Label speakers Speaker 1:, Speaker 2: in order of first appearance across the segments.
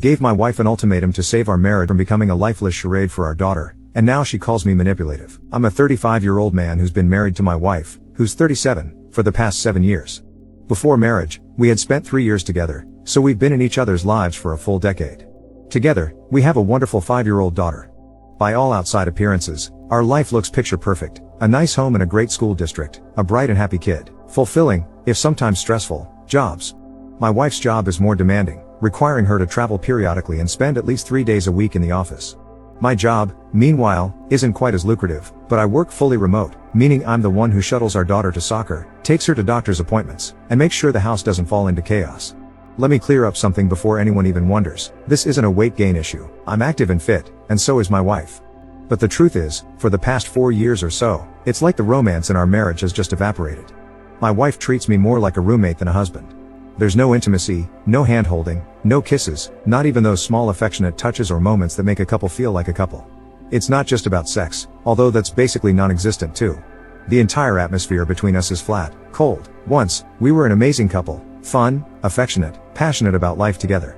Speaker 1: Gave my wife an ultimatum to save our marriage from becoming a lifeless charade for our daughter, and now she calls me manipulative. I'm a 35-year-old man who's been married to my wife, who's 37, for the past 7 years. Before marriage, we had spent 3 years together, so we've been in each other's lives for a full decade. Together, we have a wonderful 5-year-old daughter. By all outside appearances, our life looks picture perfect, a nice home in a great school district, a bright and happy kid, fulfilling, if sometimes stressful, jobs. My wife's job is more demanding, requiring her to travel periodically and spend at least 3 days a week in the office. My job, meanwhile, isn't quite as lucrative, but I work fully remote, meaning I'm the one who shuttles our daughter to soccer, takes her to doctor's appointments, and makes sure the house doesn't fall into chaos. Let me clear up something before anyone even wonders. This isn't a weight gain issue. I'm active and fit, and so is my wife. But the truth is, for the past 4 years or so, it's like the romance in our marriage has just evaporated. My wife treats me more like a roommate than a husband. There's no intimacy, no hand-holding, no kisses, not even those small affectionate touches or moments that make a couple feel like a couple. It's not just about sex, although that's basically non-existent too. The entire atmosphere between us is flat, cold. Once, we were an amazing couple, fun, affectionate, passionate about life together.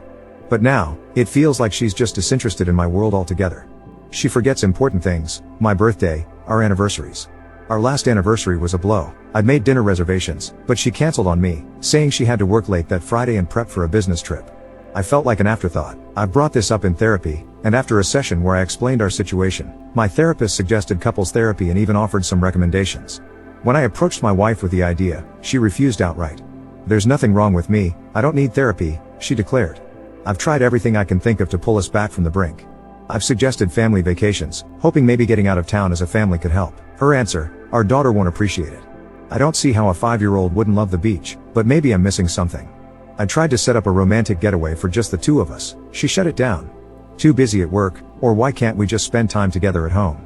Speaker 1: But now, it feels like she's just disinterested in my world altogether. She forgets important things, my birthday, our anniversaries. Our last anniversary was a blow. I'd made dinner reservations, but she canceled on me, saying she had to work late that Friday and prep for a business trip. I felt like an afterthought. I brought this up in therapy, and after a session where I explained our situation, my therapist suggested couples therapy and even offered some recommendations. When I approached my wife with the idea, she refused outright. "There's nothing wrong with me, I don't need therapy," she declared. "I've tried everything I can think of to pull us back from the brink. I've suggested family vacations, hoping maybe getting out of town as a family could help." Her answer: "Our daughter won't appreciate it. I don't see how a 5-year-old wouldn't love the beach, but maybe I'm missing something." I tried to set up a romantic getaway for just the two of us. She shut it down. "Too busy at work, or why can't we just spend time together at home?"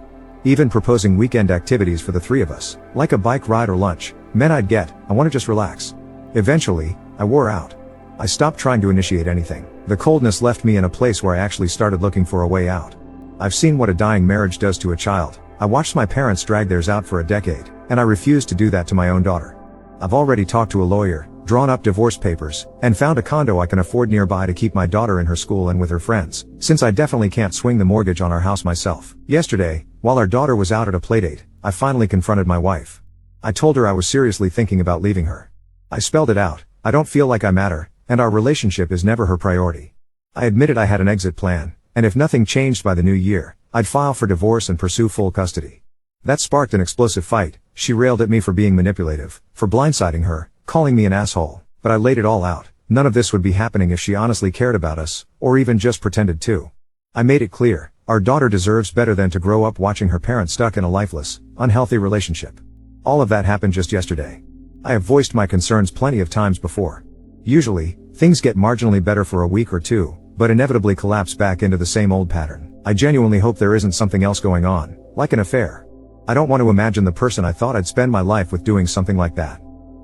Speaker 1: Even proposing weekend activities for the three of us, like a bike ride or lunch, meant I'd get, "I want to just relax." Eventually, I wore out. I stopped trying to initiate anything. The coldness left me in a place where I actually started looking for a way out. I've seen what a dying marriage does to a child. I watched my parents drag theirs out for a decade, and I refused to do that to my own daughter. I've already talked to a lawyer, drawn up divorce papers, and found a condo I can afford nearby to keep my daughter in her school and with her friends, since I definitely can't swing the mortgage on our house myself. Yesterday, while our daughter was out at a playdate, I finally confronted my wife. I told her I was seriously thinking about leaving her. I spelled it out. I don't feel like I matter, and our relationship is never her priority. I admitted I had an exit plan, and if nothing changed by the new year, I'd file for divorce and pursue full custody. That sparked an explosive fight. She railed at me for being manipulative, for blindsiding her, calling me an asshole, but I laid it all out. None of this would be happening if she honestly cared about us, or even just pretended to. I made it clear, our daughter deserves better than to grow up watching her parents stuck in a lifeless, unhealthy relationship. All of that happened just yesterday. I have voiced my concerns plenty of times before. Usually, things get marginally better for a week or two, but inevitably collapse back into the same old pattern. I genuinely hope there isn't something else going on, like an affair. I don't want to imagine the person I thought I'd spend my life with doing something like that.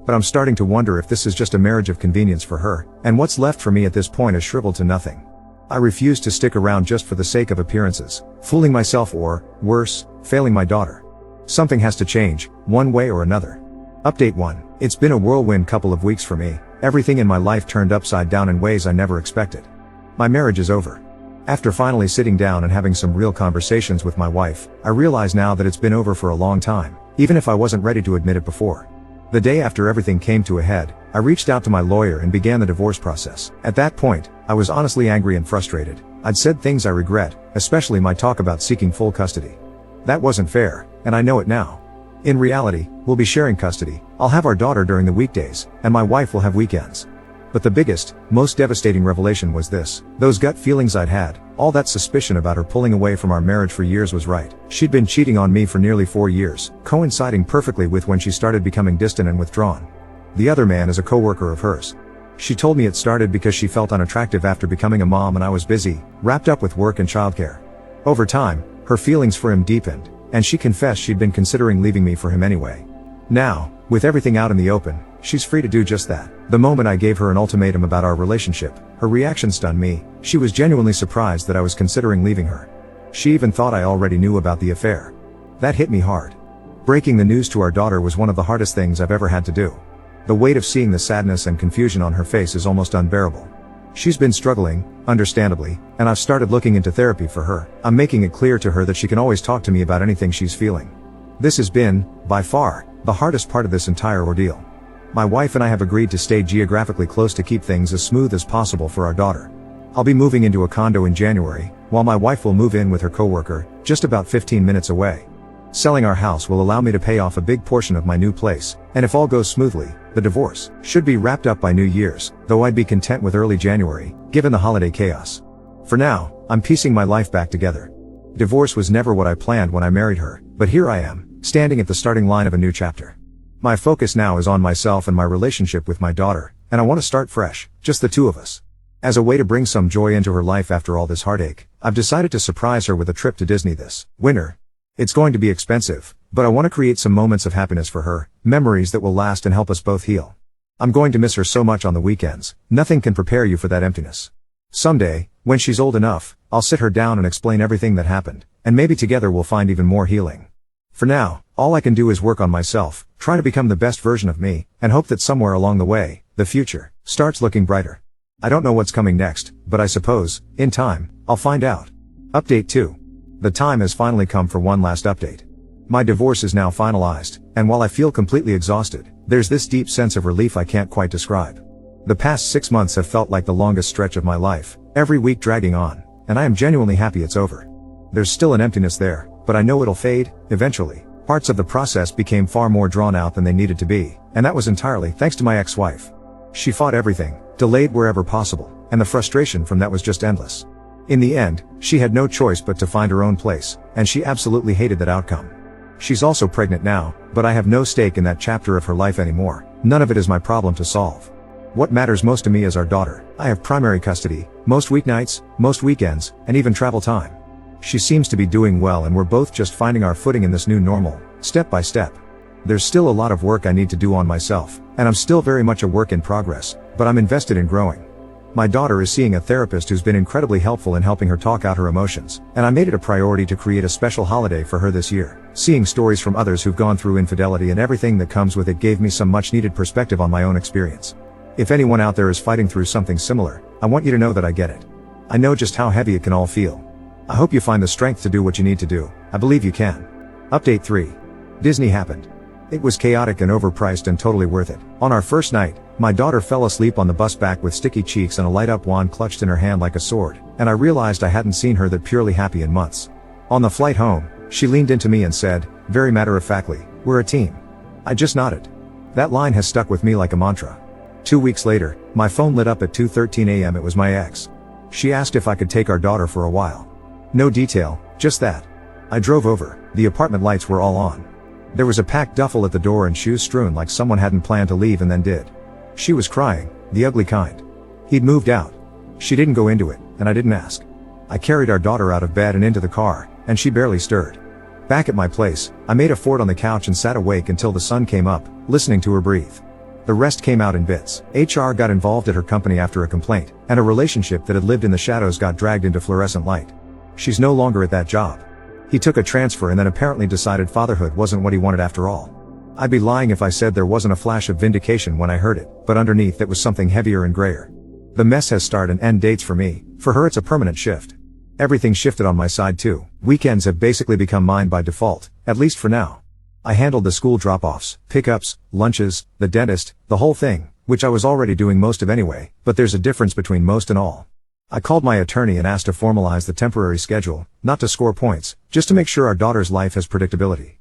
Speaker 1: But I'm starting to wonder if this is just a marriage of convenience for her, and what's left for me at this point is shriveled to nothing. I refuse to stick around just for the sake of appearances, fooling myself or, worse, failing my daughter. Something has to change, one way or another. Update 1. It's been a whirlwind couple of weeks for me. Everything in my life turned upside down in ways I never expected. My marriage is over. After finally sitting down and having some real conversations with my wife, I realize now that it's been over for a long time, even if I wasn't ready to admit it before. The day after everything came to a head, I reached out to my lawyer and began the divorce process. At that point, I was honestly angry and frustrated. I'd said things I regret, especially my talk about seeking full custody. That wasn't fair, and I know it now. In reality, we'll be sharing custody. I'll have our daughter during the weekdays, and my wife will have weekends. But the biggest, most devastating revelation was this. Those gut feelings I'd had, all that suspicion about her pulling away from our marriage for years was right. She'd been cheating on me for nearly 4 years, coinciding perfectly with when she started becoming distant and withdrawn. The other man is a coworker of hers. She told me it started because she felt unattractive after becoming a mom and I was busy, wrapped up with work and childcare. Over time, her feelings for him deepened, and she confessed she'd been considering leaving me for him anyway. Now, with everything out in the open, she's free to do just that. The moment I gave her an ultimatum about our relationship, her reaction stunned me. She was genuinely surprised that I was considering leaving her. She even thought I already knew about the affair. That hit me hard. Breaking the news to our daughter was one of the hardest things I've ever had to do. The weight of seeing the sadness and confusion on her face is almost unbearable. She's been struggling, understandably, and I've started looking into therapy for her. I'm making it clear to her that she can always talk to me about anything she's feeling. This has been, by far, the hardest part of this entire ordeal. My wife and I have agreed to stay geographically close to keep things as smooth as possible for our daughter. I'll be moving into a condo in January, while my wife will move in with her coworker, just about 15 minutes away. Selling our house will allow me to pay off a big portion of my new place, and if all goes smoothly, the divorce should be wrapped up by New Year's, though I'd be content with early January, given the holiday chaos. For now, I'm piecing my life back together. Divorce was never what I planned when I married her, but here I am, standing at the starting line of a new chapter. My focus now is on myself and my relationship with my daughter, and I want to start fresh, just the two of us. As a way to bring some joy into her life after all this heartache, I've decided to surprise her with a trip to Disney this winter. It's going to be expensive, but I want to create some moments of happiness for her, memories that will last and help us both heal. I'm going to miss her so much on the weekends. Nothing can prepare you for that emptiness. Someday, when she's old enough, I'll sit her down and explain everything that happened, and maybe together we'll find even more healing. For now, all I can do is work on myself, try to become the best version of me, and hope that somewhere along the way, the future starts looking brighter. I don't know what's coming next, but I suppose, in time, I'll find out. Update 2. The time has finally come for one last update. My divorce is now finalized, and while I feel completely exhausted, there's this deep sense of relief I can't quite describe. The past 6 months have felt like the longest stretch of my life, every week dragging on, and I am genuinely happy it's over. There's still an emptiness there, but I know it'll fade, eventually. Parts of the process became far more drawn out than they needed to be, and that was entirely thanks to my ex-wife. She fought everything, delayed wherever possible, and the frustration from that was just endless. In the end, she had no choice but to find her own place, and she absolutely hated that outcome. She's also pregnant now, but I have no stake in that chapter of her life anymore. None of it is my problem to solve. What matters most to me is our daughter. I have primary custody, most weeknights, most weekends, and even travel time. She seems to be doing well, and we're both just finding our footing in this new normal, step by step. There's still a lot of work I need to do on myself, and I'm still very much a work in progress, but I'm invested in growing. My daughter is seeing a therapist who's been incredibly helpful in helping her talk out her emotions, and I made it a priority to create a special holiday for her this year. Seeing stories from others who've gone through infidelity and everything that comes with it gave me some much needed perspective on my own experience. If anyone out there is fighting through something similar, I want you to know that I get it. I know just how heavy it can all feel. I hope you find the strength to do what you need to do. I believe you can. Update 3. Disney happened. It was chaotic and overpriced and totally worth it. On our first night, my daughter fell asleep on the bus back with sticky cheeks and a light-up wand clutched in her hand like a sword, and I realized I hadn't seen her that purely happy in months. On the flight home, she leaned into me and said, very matter-of-factly, "We're a team." I just nodded. That line has stuck with me like a mantra. 2 weeks later, my phone lit up at 2:13 a.m. It was my ex. She asked if I could take our daughter for a while. No detail, just that. I drove over. The apartment lights were all on. There was a packed duffel at the door and shoes strewn like someone hadn't planned to leave and then did. She was crying, the ugly kind. He'd moved out. She didn't go into it, and I didn't ask. I carried our daughter out of bed and into the car, and she barely stirred. Back at my place, I made a fort on the couch and sat awake until the sun came up, listening to her breathe. The rest came out in bits. HR got involved at her company after a complaint, and a relationship that had lived in the shadows got dragged into fluorescent light. She's no longer at that job. He took a transfer and then apparently decided fatherhood wasn't what he wanted after all. I'd be lying if I said there wasn't a flash of vindication when I heard it, but underneath it was something heavier and grayer. The mess has start and end dates for me. For her it's a permanent shift. Everything shifted on my side too. Weekends have basically become mine by default, at least for now. I handled the school drop-offs, pickups, lunches, the dentist, the whole thing, which I was already doing most of anyway, but there's a difference between most and all. I called my attorney and asked to formalize the temporary schedule, not to score points, just to make sure our daughter's life has predictability.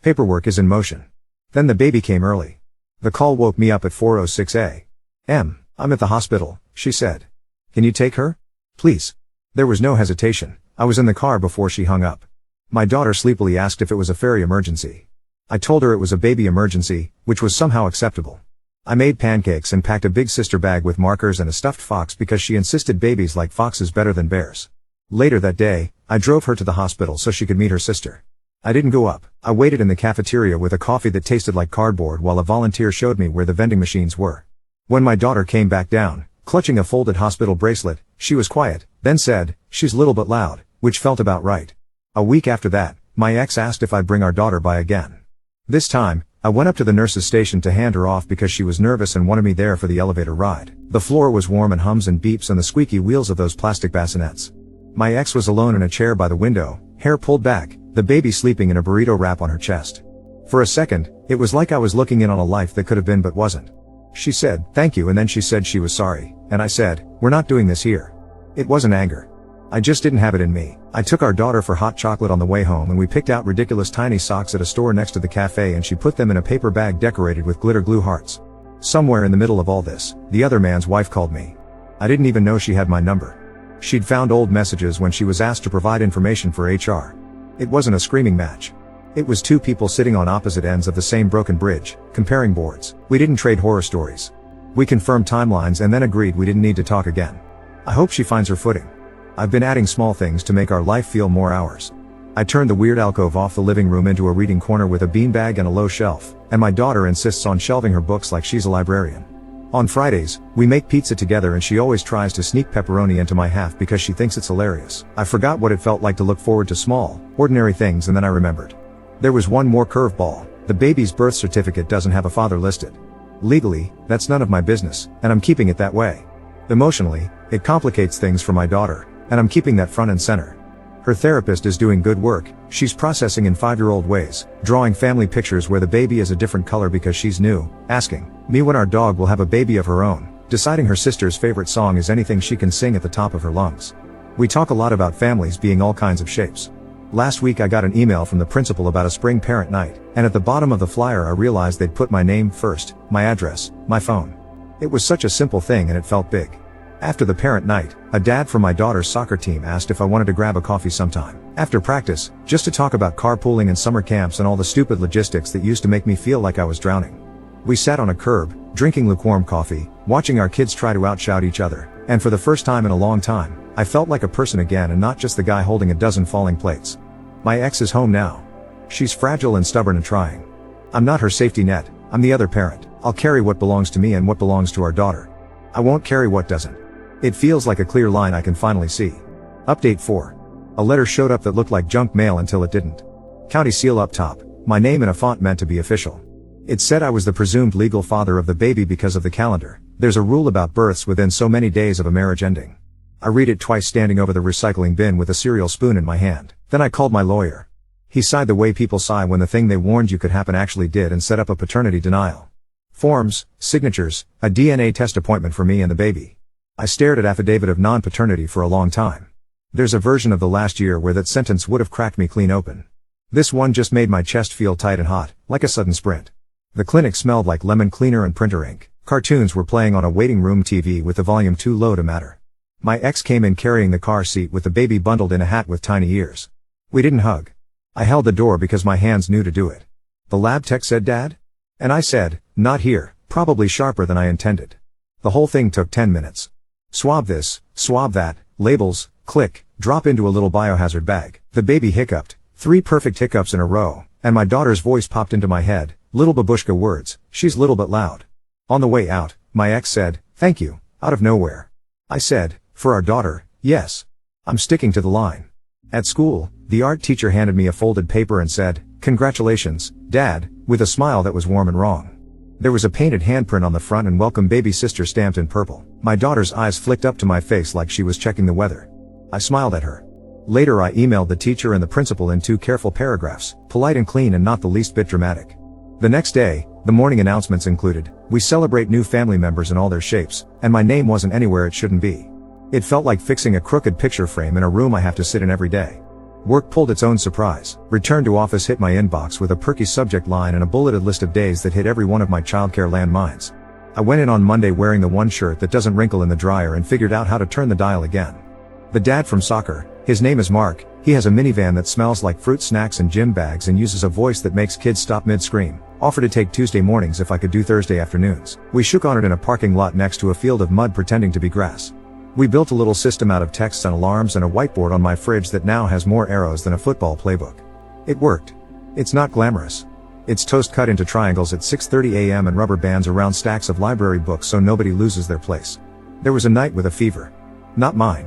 Speaker 1: Paperwork is in motion. Then the baby came early. The call woke me up at 4:06 a.m. "I'm at the hospital," she said. "Can you take her? Please." There was no hesitation. I was in the car before she hung up. My daughter sleepily asked if it was a ferry emergency. I told her it was a baby emergency, which was somehow acceptable. I made pancakes and packed a big sister bag with markers and a stuffed fox because she insisted babies like foxes better than bears. Later that day, I drove her to the hospital so she could meet her sister. I didn't go up. I waited in the cafeteria with a coffee that tasted like cardboard while a volunteer showed me where the vending machines were. When my daughter came back down, clutching a folded hospital bracelet, she was quiet, then said, "She's little but loud," which felt about right. A week after that, my ex asked if I'd bring our daughter by again. This time, I went up to the nurse's station to hand her off because she was nervous and wanted me there for the elevator ride. The floor was warm and hums and beeps and the squeaky wheels of those plastic bassinets. My ex was alone in a chair by the window, hair pulled back, the baby sleeping in a burrito wrap on her chest. For a second, it was like I was looking in on a life that could have been but wasn't. She said, "Thank you," and then she said she was sorry, and I said, "We're not doing this here." It wasn't anger. I just didn't have it in me. I took our daughter for hot chocolate on the way home and we picked out ridiculous tiny socks at a store next to the cafe and she put them in a paper bag decorated with glitter glue hearts. Somewhere in the middle of all this, the other man's wife called me. I didn't even know she had my number. She'd found old messages when she was asked to provide information for HR. It wasn't a screaming match. It was two people sitting on opposite ends of the same broken bridge, comparing boards. We didn't trade horror stories. We confirmed timelines and then agreed we didn't need to talk again. I hope she finds her footing. I've been adding small things to make our life feel more ours. I turned the weird alcove off the living room into a reading corner with a beanbag and a low shelf, and my daughter insists on shelving her books like she's a librarian. On Fridays, we make pizza together and she always tries to sneak pepperoni into my half because she thinks it's hilarious. I forgot what it felt like to look forward to small, ordinary things and then I remembered. There was one more curveball. The baby's birth certificate doesn't have a father listed. Legally, that's none of my business, and I'm keeping it that way. Emotionally, it complicates things for my daughter, and I'm keeping that front and center. Her therapist is doing good work. She's processing in 5-year-old ways, drawing family pictures where the baby is a different color because she's new, asking me when our dog will have a baby of her own, deciding her sister's favorite song is anything she can sing at the top of her lungs. We talk a lot about families being all kinds of shapes. Last week I got an email from the principal about a spring parent night, and at the bottom of the flyer I realized they'd put my name first, my address, my phone. It was such a simple thing and it felt big. After the parent night, a dad from my daughter's soccer team asked if I wanted to grab a coffee sometime after practice, just to talk about carpooling and summer camps and all the stupid logistics that used to make me feel like I was drowning. We sat on a curb, drinking lukewarm coffee, watching our kids try to outshout each other, and for the first time in a long time, I felt like a person again and not just the guy holding a dozen falling plates. My ex is home now. She's fragile and stubborn and trying. I'm not her safety net, I'm the other parent. I'll carry what belongs to me and what belongs to our daughter. I won't carry what doesn't. It feels like a clear line I can finally see. Update 4. A letter showed up that looked like junk mail until it didn't. County seal up top, my name in a font meant to be official. It said I was the presumed legal father of the baby because of the calendar. There's a rule about births within so many days of a marriage ending. I read it twice standing over the recycling bin with a cereal spoon in my hand. Then I called my lawyer. He sighed the way people sigh when the thing they warned you could happen actually did and set up a paternity denial. Forms, signatures, a DNA test appointment for me and the baby. I stared at affidavit of non-paternity for a long time. There's a version of the last year where that sentence would have cracked me clean open. This one just made my chest feel tight and hot, like a sudden sprint. The clinic smelled like lemon cleaner and printer ink. Cartoons were playing on a waiting room TV with the volume too low to matter. My ex came in carrying the car seat with the baby bundled in a hat with tiny ears. We didn't hug. I held the door because my hands knew to do it. The lab tech said, "Dad?" And I said, "Not here," probably sharper than I intended. The whole thing took 10 minutes. Swab this, swab that, labels, click, drop into a little biohazard bag. The baby hiccuped, 3 perfect hiccups in a row, and my daughter's voice popped into my head, little babushka words, she's little but loud. On the way out, my ex said, "Thank you," out of nowhere. I said, "For our daughter, yes." I'm sticking to the line. At school, the art teacher handed me a folded paper and said, "Congratulations, Dad," with a smile that was warm and wrong. There was a painted handprint on the front and "Welcome baby sister" stamped in purple. My daughter's eyes flicked up to my face like she was checking the weather. I smiled at her. Later I emailed the teacher and the principal in 2 careful paragraphs, polite and clean and not the least bit dramatic. The next day, the morning announcements included, "We celebrate new family members in all their shapes," and my name wasn't anywhere it shouldn't be. It felt like fixing a crooked picture frame in a room I have to sit in every day. Work pulled its own surprise. Return to office hit my inbox with a perky subject line and a bulleted list of days that hit every one of my childcare landmines. I went in on Monday wearing the one shirt that doesn't wrinkle in the dryer and figured out how to turn the dial again. The dad from soccer, his name is Mark, he has a minivan that smells like fruit snacks and gym bags and uses a voice that makes kids stop mid-scream. Offered to take Tuesday mornings if I could do Thursday afternoons. We shook on it in a parking lot next to a field of mud pretending to be grass. We built a little system out of texts and alarms and a whiteboard on my fridge that now has more arrows than a football playbook. It worked. It's not glamorous. It's toast cut into triangles at 6:30 a.m. and rubber bands around stacks of library books so nobody loses their place. There was a night with a fever. Not mine.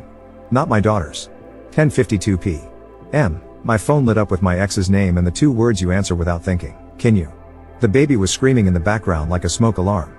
Speaker 1: Not my daughter's. 10:52 p.m. My phone lit up with my ex's name and the 2 words you answer without thinking. Can you? The baby was screaming in the background like a smoke alarm.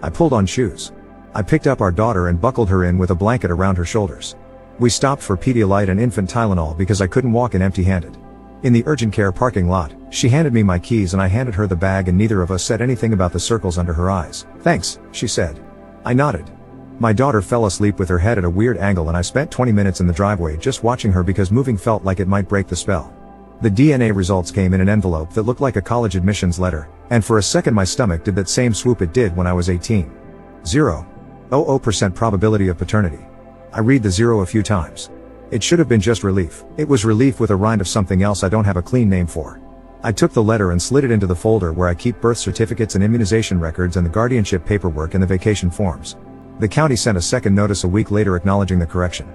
Speaker 1: I pulled on shoes. I picked up our daughter and buckled her in with a blanket around her shoulders. We stopped for Pedialyte and infant Tylenol because I couldn't walk in empty-handed. In the urgent care parking lot, she handed me my keys and I handed her the bag, and neither of us said anything about the circles under her eyes. "Thanks," she said. I nodded. My daughter fell asleep with her head at a weird angle, and I spent 20 minutes in the driveway just watching her because moving felt like it might break the spell. The DNA results came in an envelope that looked like a college admissions letter, and for a second my stomach did that same swoop it did when I was 18. 0.00% probability of paternity. I read the 0 a few times. It should have been just relief. It was relief with a rind of something else I don't have a clean name for. I took the letter and slid it into the folder where I keep birth certificates and immunization records and the guardianship paperwork and the vacation forms. The county sent a second notice a week later acknowledging the correction.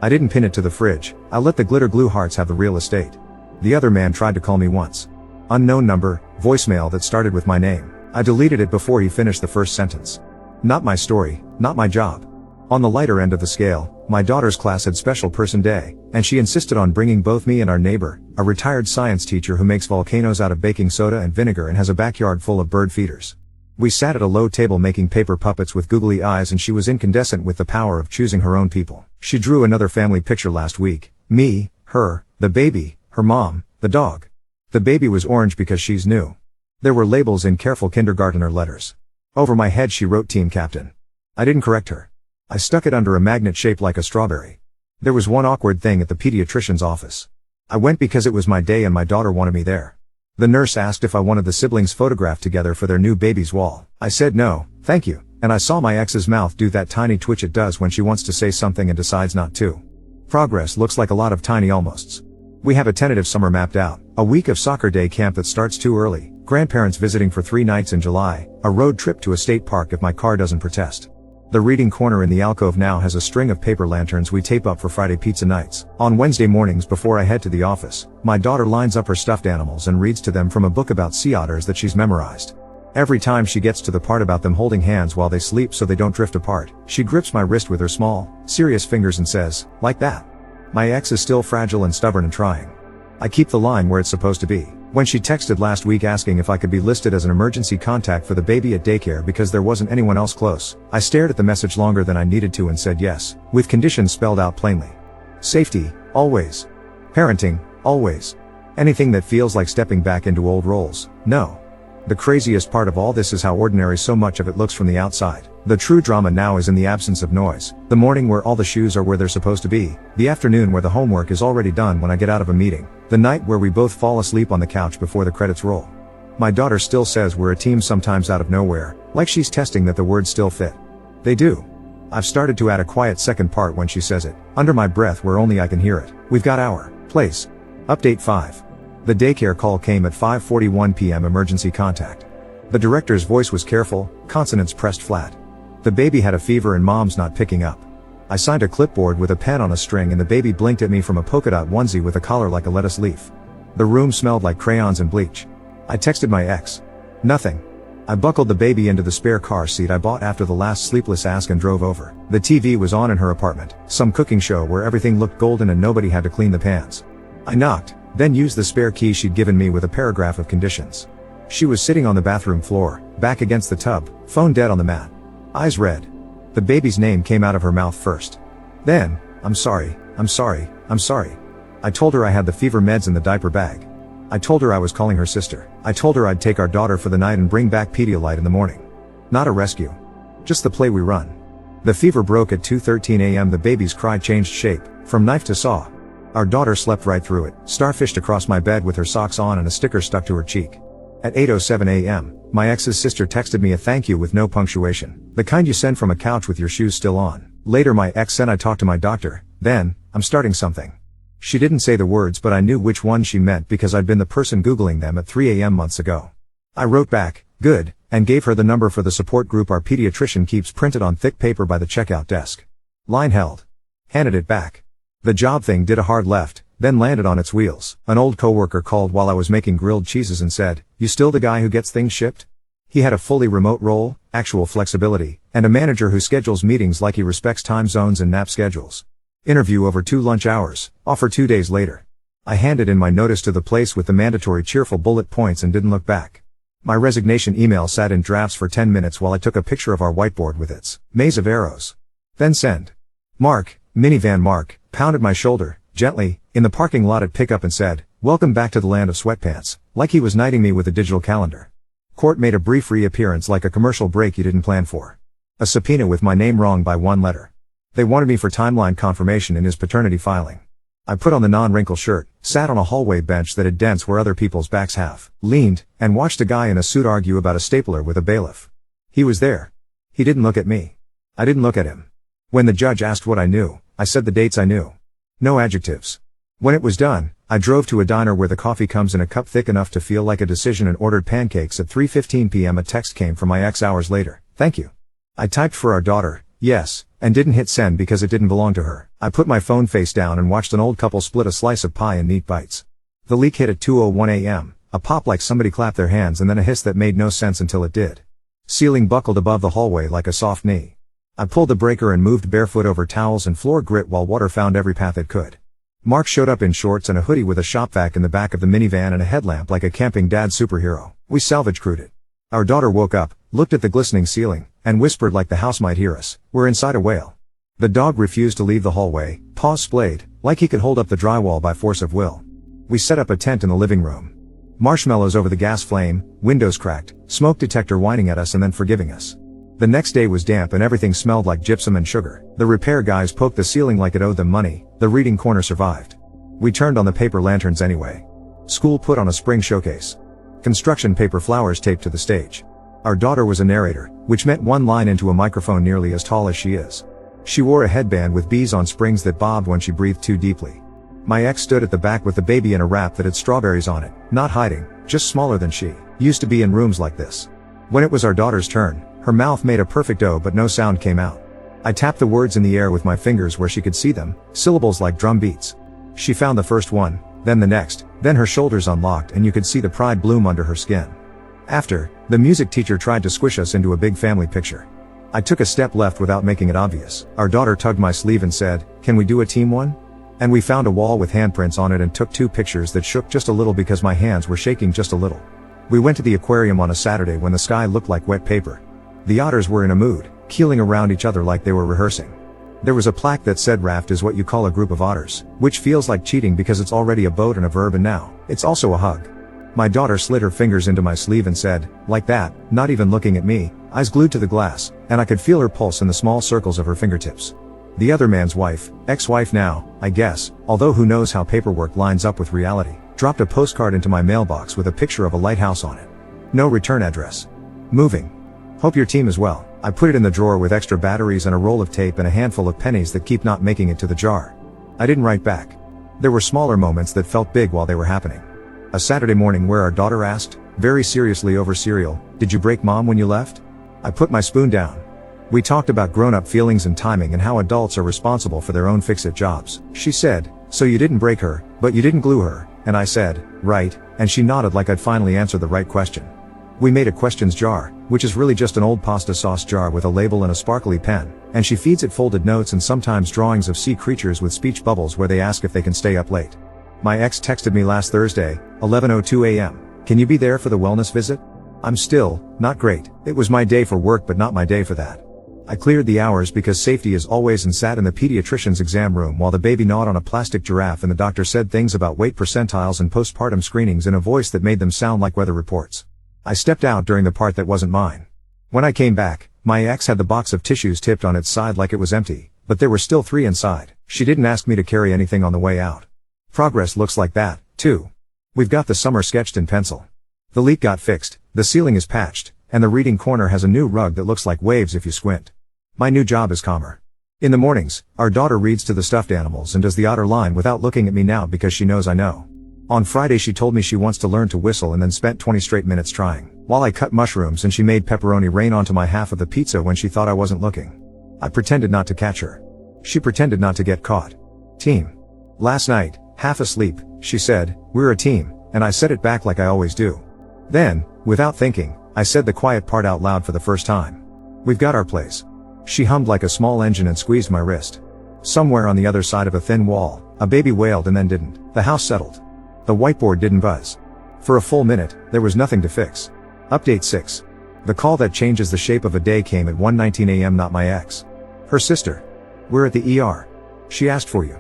Speaker 1: I didn't pin it to the fridge. I let the glitter glue hearts have the real estate. The other man tried to call me once. Unknown number, voicemail that started with my name. I deleted it before he finished the first sentence. Not my story, not my job. On the lighter end of the scale, my daughter's class had special person day, and she insisted on bringing both me and our neighbor, a retired science teacher who makes volcanoes out of baking soda and vinegar and has a backyard full of bird feeders. We sat at a low table making paper puppets with googly eyes, and she was incandescent with the power of choosing her own people. She drew another family picture last week. Me, her, the baby, her mom, the dog. The baby was orange because she's new. There were labels in careful kindergartner letters. Over my head she wrote Team Captain. I didn't correct her. I stuck it under a magnet shaped like a strawberry. There was one awkward thing at the pediatrician's office. I went because it was my day and my daughter wanted me there. The nurse asked if I wanted the siblings photographed together for their new baby's wall. I said no, thank you, and I saw my ex's mouth do that tiny twitch it does when she wants to say something and decides not to. Progress looks like a lot of tiny almosts. We have a tentative summer mapped out, a week of soccer day camp that starts too early, grandparents visiting for 3 nights in July, a road trip to a state park if my car doesn't protest. The reading corner in the alcove now has a string of paper lanterns we tape up for Friday pizza nights. On Wednesday mornings before I head to the office, my daughter lines up her stuffed animals and reads to them from a book about sea otters that she's memorized. Every time she gets to the part about them holding hands while they sleep so they don't drift apart, she grips my wrist with her small, serious fingers and says, "Like that." My ex is still fragile and stubborn and trying. I keep the line where it's supposed to be. When she texted last week asking if I could be listed as an emergency contact for the baby at daycare because there wasn't anyone else close, I stared at the message longer than I needed to and said yes, with conditions spelled out plainly. Safety, always. Parenting, always. Anything that feels like stepping back into old roles, no. The craziest part of all this is how ordinary so much of it looks from the outside. The true drama now is in the absence of noise. The morning where all the shoes are where they're supposed to be. The afternoon where the homework is already done when I get out of a meeting. The night where we both fall asleep on the couch before the credits roll. My daughter still says we're a team sometimes out of nowhere, like she's testing that the words still fit. They do. I've started to add a quiet second part when she says it, under my breath where only I can hear it. We've got our place. Update 5. The daycare call came at 5:41 p.m. emergency contact. The director's voice was careful, consonants pressed flat. The baby had a fever and mom's not picking up. I signed a clipboard with a pen on a string and the baby blinked at me from a polka dot onesie with a collar like a lettuce leaf. The room smelled like crayons and bleach. I texted my ex. Nothing. I buckled the baby into the spare car seat I bought after the last sleepless ask and drove over. The TV was on in her apartment, some cooking show where everything looked golden and nobody had to clean the pans. I knocked, then used the spare key she'd given me with a paragraph of conditions. She was sitting on the bathroom floor, back against the tub, phone dead on the mat. Eyes red. The baby's name came out of her mouth first. Then, I'm sorry. I told her I had the fever meds in the diaper bag. I told her I was calling her sister. I told her I'd take our daughter for the night and bring back Pedialyte in the morning. Not a rescue. Just the play we run. The fever broke at 2:13 a.m. The baby's cry changed shape, from knife to saw. Our daughter slept right through it, starfished across my bed with her socks on and a sticker stuck to her cheek. At 8:07 a.m., my ex's sister texted me a thank you with no punctuation, the kind you send from a couch with your shoes still on. Later my ex said I talked to my doctor, then, I'm starting something. She didn't say the words but I knew which one she meant because I'd been the person Googling them at 3 a.m. months ago. I wrote back, good, and gave her the number for the support group our pediatrician keeps printed on thick paper by the checkout desk. Line held. Handed it back. The job thing did a hard left, then landed on its wheels. An old coworker called while I was making grilled cheeses and said, "You still the guy who gets things shipped?" He had a fully remote role, actual flexibility, and a manager who schedules meetings like he respects time zones and nap schedules. Interview over 2 lunch hours, offer 2 days later. I handed in my notice to the place with the mandatory cheerful bullet points and didn't look back. My resignation email sat in drafts for 10 minutes while I took a picture of our whiteboard with its maze of arrows. Then send. Mark, minivan Mark, pounded my shoulder, gently, in the parking lot at pickup and said, "Welcome back to the land of sweatpants," like he was knighting me with a digital calendar. Court made a brief reappearance like a commercial break you didn't plan for. A subpoena with my name wrong by one letter. They wanted me for timeline confirmation in his paternity filing. I put on the non-wrinkle shirt, sat on a hallway bench that had dents where other people's backs have leaned, and watched a guy in a suit argue about a stapler with a bailiff. He was there. He didn't look at me. I didn't look at him. When the judge asked what I knew, I said the dates I knew. No adjectives. When it was done, I drove to a diner where the coffee comes in a cup thick enough to feel like a decision and ordered pancakes at 3:15 p.m. A text came from my ex hours later. "Thank you." I typed for our daughter, "Yes," and didn't hit send because it didn't belong to her. I put my phone face down and watched an old couple split a slice of pie in neat bites. The leak hit at 2:01 a.m., a pop like somebody clapped their hands and then a hiss that made no sense until it did. Ceiling buckled above the hallway like a soft knee. I pulled the breaker and moved barefoot over towels and floor grit while water found every path it could. Mark showed up in shorts and a hoodie with a shop vac in the back of the minivan and a headlamp like a camping dad superhero. We salvage crewed it. Our daughter woke up, looked at the glistening ceiling, and whispered like the house might hear us, "We're inside a whale." The dog refused to leave the hallway, paws splayed, like he could hold up the drywall by force of will. We set up a tent in the living room. Marshmallows over the gas flame, windows cracked, smoke detector whining at us and then forgiving us. The next day was damp and everything smelled like gypsum and sugar. The repair guys poked the ceiling like it owed them money. The reading corner survived. We turned on the paper lanterns anyway. School put on a spring showcase. Construction paper flowers taped to the stage. Our daughter was a narrator, which meant one line into a microphone nearly as tall as she is. She wore a headband with bees on springs that bobbed when she breathed too deeply. My ex stood at the back with the baby in a wrap that had strawberries on it, not hiding, just smaller than she used to be in rooms like this. When it was our daughter's turn, her mouth made a perfect O but no sound came out. I tapped the words in the air with my fingers where she could see them, syllables like drum beats. She found the first one, then the next, then her shoulders unlocked and you could see the pride bloom under her skin. After, the music teacher tried to squish us into a big family picture. I took a step left without making it obvious. Our daughter tugged my sleeve and said, "Can we do a team one?" And we found a wall with handprints on it and took two pictures that shook just a little because my hands were shaking just a little. We went to the aquarium on a Saturday when the sky looked like wet paper. The otters were in a mood, keeling around each other like they were rehearsing. There was a plaque that said raft is what you call a group of otters, which feels like cheating because it's already a boat and a verb and now, it's also a hug. My daughter slid her fingers into my sleeve and said, like that, not even looking at me, eyes glued to the glass, and I could feel her pulse in the small circles of her fingertips. The other man's wife, ex-wife now, I guess, although who knows how paperwork lines up with reality, dropped a postcard into my mailbox with a picture of a lighthouse on it. No return address. Moving. Hope your team is well. I put it in the drawer with extra batteries and a roll of tape and a handful of pennies that keep not making it to the jar. I didn't write back. There were smaller moments that felt big while they were happening. A Saturday morning where our daughter asked, very seriously over cereal, "Did you break mom when you left?" I put my spoon down. We talked about grown-up feelings and timing and how adults are responsible for their own fix-it jobs. She said, "So you didn't break her, but you didn't glue her," and I said, "Right," and she nodded like I'd finally answered the right question. We made a questions jar, which is really just an old pasta sauce jar with a label and a sparkly pen, and she feeds it folded notes and sometimes drawings of sea creatures with speech bubbles where they ask if they can stay up late. My ex texted me last Thursday, 11:02 a.m. "Can you be there for the wellness visit?" I'm still, not great. It was my day for work but not my day for that. I cleared the hours because safety is always and sat in the pediatrician's exam room while the baby gnawed on a plastic giraffe and the doctor said things about weight percentiles and postpartum screenings in a voice that made them sound like weather reports. I stepped out during the part that wasn't mine. When I came back, my ex had the box of tissues tipped on its side like it was empty, but there were still 3 inside. She didn't ask me to carry anything on the way out. Progress looks like that, too. We've got the summer sketched in pencil. The leak got fixed, the ceiling is patched, and the reading corner has a new rug that looks like waves if you squint. My new job is calmer. In the mornings, our daughter reads to the stuffed animals and does the otter line without looking at me now because she knows I know. On Friday she told me she wants to learn to whistle and then spent 20 straight minutes trying, while I cut mushrooms and she made pepperoni rain onto my half of the pizza when she thought I wasn't looking. I pretended not to catch her. She pretended not to get caught. Team. Last night, half asleep, she said, "We're a team," and I said it back like I always do. Then, without thinking, I said the quiet part out loud for the first time. "We've got our place." She hummed like a small engine and squeezed my wrist. Somewhere on the other side of a thin wall, a baby wailed and then didn't. The house settled. The whiteboard didn't buzz. For a full minute, there was nothing to fix. Update 6. The call that changes the shape of a day came at 1:19 a.m. Not my ex. Her sister. We're at the ER. She asked for you.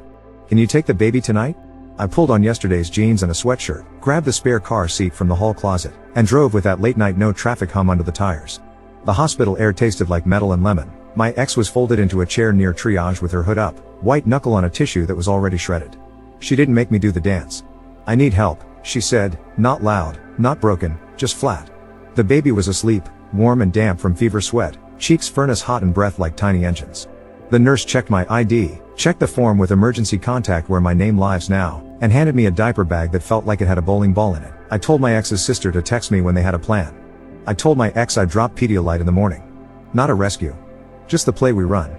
Speaker 1: Can you take the baby tonight? I pulled on yesterday's jeans and a sweatshirt, grabbed the spare car seat from the hall closet, and drove with that late night no traffic hum under the tires. The hospital air tasted like metal and lemon. My ex was folded into a chair near triage with her hood up, white knuckle on a tissue that was already shredded. She didn't make me do the dance. I need help, she said, not loud, not broken, just flat. The baby was asleep, warm and damp from fever sweat, cheeks furnace hot and breath like tiny engines. The nurse checked my ID, checked the form with emergency contact where my name lives now, and handed me a diaper bag that felt like it had a bowling ball in it. I told my ex's sister to text me when they had a plan. I told my ex I'd drop Pedialyte in the morning. Not a rescue. Just the play we run.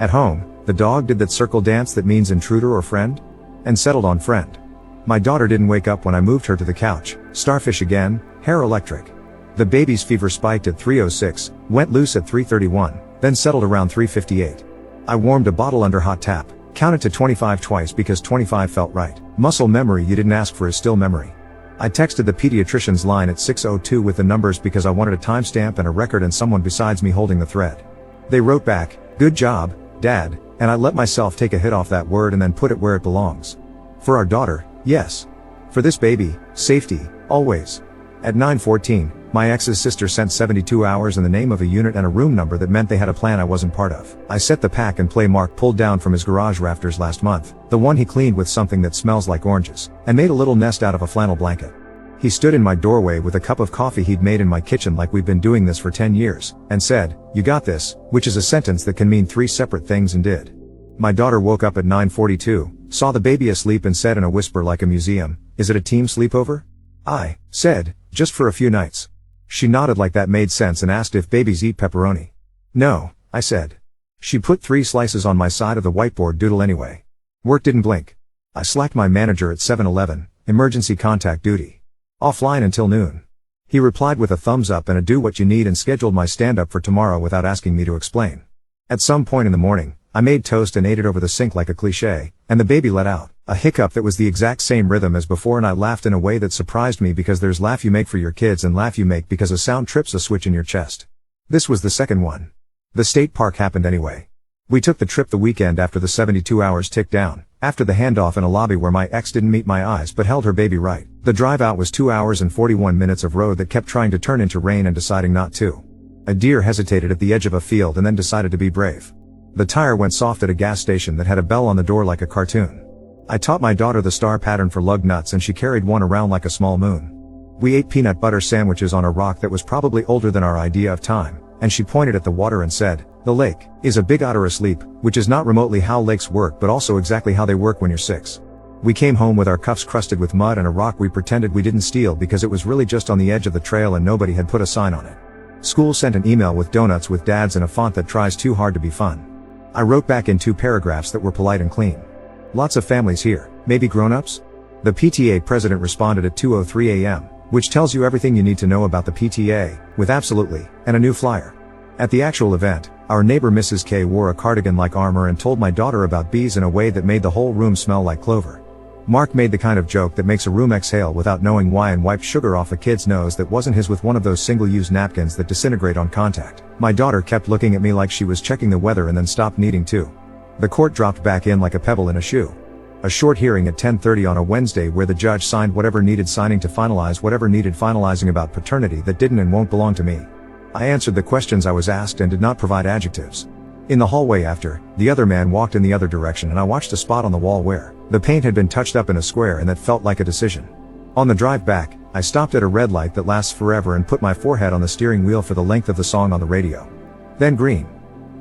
Speaker 1: At home, the dog did that circle dance that means intruder or friend, and settled on friend. My daughter didn't wake up when I moved her to the couch, starfish again, hair electric. The baby's fever spiked at 3:06, went loose at 3:31, then settled around 3:58. I warmed a bottle under hot tap, counted to 25 twice because 25 felt right. Muscle memory you didn't ask for is still memory. I texted the pediatrician's line at 6:02 with the numbers because I wanted a timestamp and a record and someone besides me holding the thread. They wrote back, "Good job, Dad," and I let myself take a hit off that word and then put it where it belongs. For our daughter, yes. For this baby, safety, always. At 9:14, my ex's sister sent 72 hours in the name of a unit and a room number that meant they had a plan I wasn't part of. I set the pack and play Mark pulled down from his garage rafters last month, the one he cleaned with something that smells like oranges, and made a little nest out of a flannel blanket. He stood in my doorway with a cup of coffee he'd made in my kitchen like we've been doing this for 10 years, and said, "You got this," which is a sentence that can mean 3 separate things and did. My daughter woke up at 9:42, saw the baby asleep and said in a whisper like a museum, "Is it a team sleepover?" I said, "Just for a few nights." She nodded like that made sense and asked if babies eat pepperoni. "No," I said. She put 3 slices on my side of the whiteboard doodle anyway. Work didn't blink. I slacked my manager at 7:11, emergency contact duty. Offline until noon. He replied with a thumbs up and a do what you need and scheduled my stand-up for tomorrow without asking me to explain. At some point in the morning, I made toast and ate it over the sink like a cliché, and the baby let out a hiccup that was the exact same rhythm as before, and I laughed in a way that surprised me because there's laugh you make for your kids and laugh you make because a sound trips a switch in your chest. This was the second one. The state park happened anyway. We took the trip the weekend after the 72 hours ticked down, after the handoff in a lobby where my ex didn't meet my eyes but held her baby right. The drive out was 2 hours and 41 minutes of road that kept trying to turn into rain and deciding not to. A deer hesitated at the edge of a field and then decided to be brave. The tire went soft at a gas station that had a bell on the door like a cartoon. I taught my daughter the star pattern for lug nuts and she carried one around like a small moon. We ate peanut butter sandwiches on a rock that was probably older than our idea of time, and she pointed at the water and said, "The lake is a big otter asleep," which is not remotely how lakes work but also exactly how they work when you're 6. We came home with our cuffs crusted with mud and a rock we pretended we didn't steal because it was really just on the edge of the trail and nobody had put a sign on it. School sent an email with donuts with dads in a font that tries too hard to be fun. I wrote back in 2 paragraphs that were polite and clean. "Lots of families here, maybe grown-ups?" The PTA president responded at 2:03 a.m., which tells you everything you need to know about the PTA, with absolutely, and a new flyer. At the actual event, our neighbor Mrs. K wore a cardigan like armor and told my daughter about bees in a way that made the whole room smell like clover. Mark made the kind of joke that makes a room exhale without knowing why and wiped sugar off a kid's nose that wasn't his with one of those single-use napkins that disintegrate on contact. My daughter kept looking at me like she was checking the weather and then stopped needing to. The court dropped back in like a pebble in a shoe. A short hearing at 10:30 on a Wednesday where the judge signed whatever needed signing to finalize whatever needed finalizing about paternity that didn't and won't belong to me. I answered the questions I was asked and did not provide adjectives. In the hallway after, the other man walked in the other direction and I watched a spot on the wall where the paint had been touched up in a square and that felt like a decision. On the drive back, I stopped at a red light that lasts forever and put my forehead on the steering wheel for the length of the song on the radio. Then green.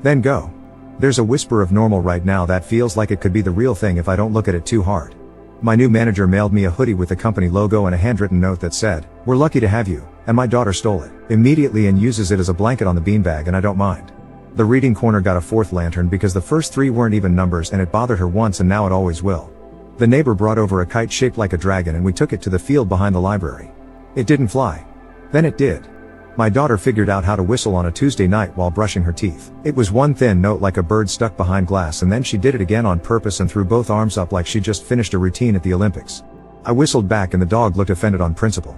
Speaker 1: Then go. There's a whisper of normal right now that feels like it could be the real thing if I don't look at it too hard. My new manager mailed me a hoodie with the company logo and a handwritten note that said, "We're lucky to have you," and my daughter stole it immediately and uses it as a blanket on the beanbag and I don't mind. The reading corner got a 4th lantern because the first 3 weren't even numbers and it bothered her once and now it always will. The neighbor brought over a kite shaped like a dragon and we took it to the field behind the library. It didn't fly. Then it did. My daughter figured out how to whistle on a Tuesday night while brushing her teeth. It was one thin note like a bird stuck behind glass and then she did it again on purpose and threw both arms up like she just finished a routine at the Olympics. I whistled back and the dog looked offended on principle.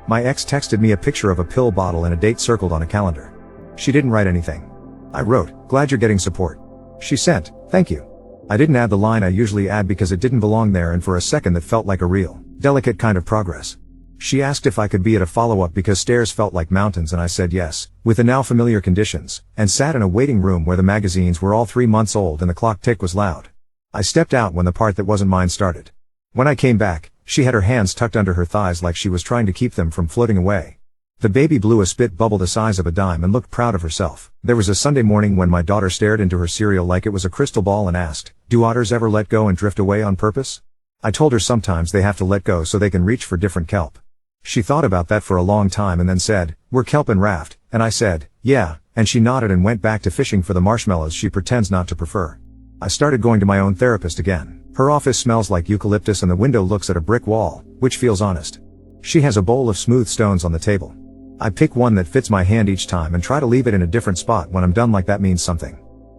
Speaker 1: My ex texted me a picture of a pill bottle and a date circled on a calendar. She didn't write anything. I wrote, "Glad you're getting support." She sent, "Thank you." I didn't add the line I usually add because it didn't belong there, and for a second that felt like a real, delicate kind of progress. She asked if I could be at a follow-up because stairs felt like mountains, and I said yes, with the now familiar conditions, and sat in a waiting room where the magazines were all 3 months old and the clock tick was loud. I stepped out when the part that wasn't mine started. When I came back, she had her hands tucked under her thighs like she was trying to keep them from floating away. The baby blew a spit bubble the size of a dime and looked proud of herself. There was a Sunday morning when my daughter stared into her cereal like it was a crystal ball and asked, "Do otters ever let go and drift away on purpose?" I told her sometimes they have to let go so they can reach for different kelp. She thought about that for a long time and then said, "We're kelp and raft," and I said, "Yeah," and she nodded and went back to fishing for the marshmallows she pretends not to prefer. I started going to my own therapist again. Her office smells like eucalyptus and the window looks at a brick wall, which feels honest. She has a bowl of smooth stones on the table. I pick one that fits my hand each time and try to leave it in a different spot when I'm done, like that means something.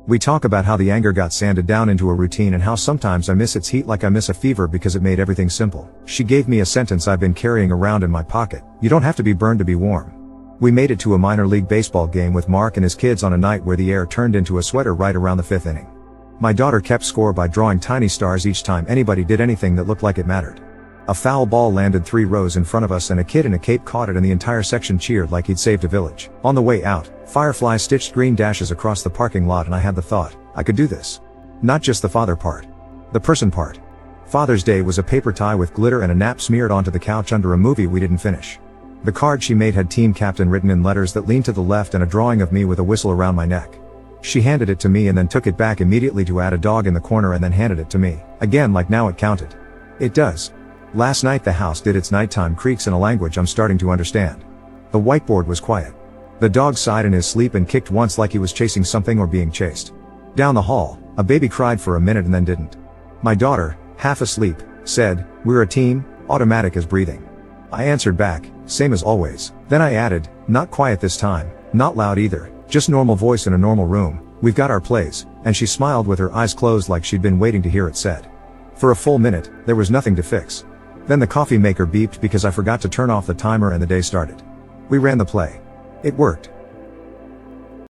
Speaker 1: We talk about how the anger got sanded down into a routine and how sometimes I miss its heat like I miss a fever because it made everything simple. She gave me a sentence I've been carrying around in my pocket: "You don't have to be burned to be warm." We made it to a minor league baseball game with Mark and his kids on a night where the air turned into a sweater right around the 5th inning. My daughter kept score by drawing tiny stars each time anybody did anything that looked like it mattered. A foul ball landed 3 rows in front of us and a kid in a cape caught it and the entire section cheered like he'd saved a village. On the way out, fireflies stitched green dashes across the parking lot and I had the thought, I could do this. Not just the father part. The person part. Father's Day was a paper tie with glitter and a nap smeared onto the couch under a movie we didn't finish. The card she made had Team Captain written in letters that leaned to the left and a drawing of me with a whistle around my neck. She handed it to me and then took it back immediately to add a dog in the corner and then handed it to me. Again, like now it counted. It does. Last night the house did its nighttime creaks in a language I'm starting to understand. The whiteboard was quiet. The dog sighed in his sleep and kicked once like he was chasing something or being chased. Down the hall, a baby cried for a minute and then didn't. My daughter, half asleep, said, "We're a team, automatic as breathing." I answered back, "Same as always." Then I added, "Not quiet this time, not loud either, just normal voice in a normal room, we've got our plays," and she smiled with her eyes closed like she'd been waiting to hear it said. For a full minute, there was nothing to fix. Then the coffee maker beeped because I forgot to turn off the timer and the day started. We ran the play. It worked.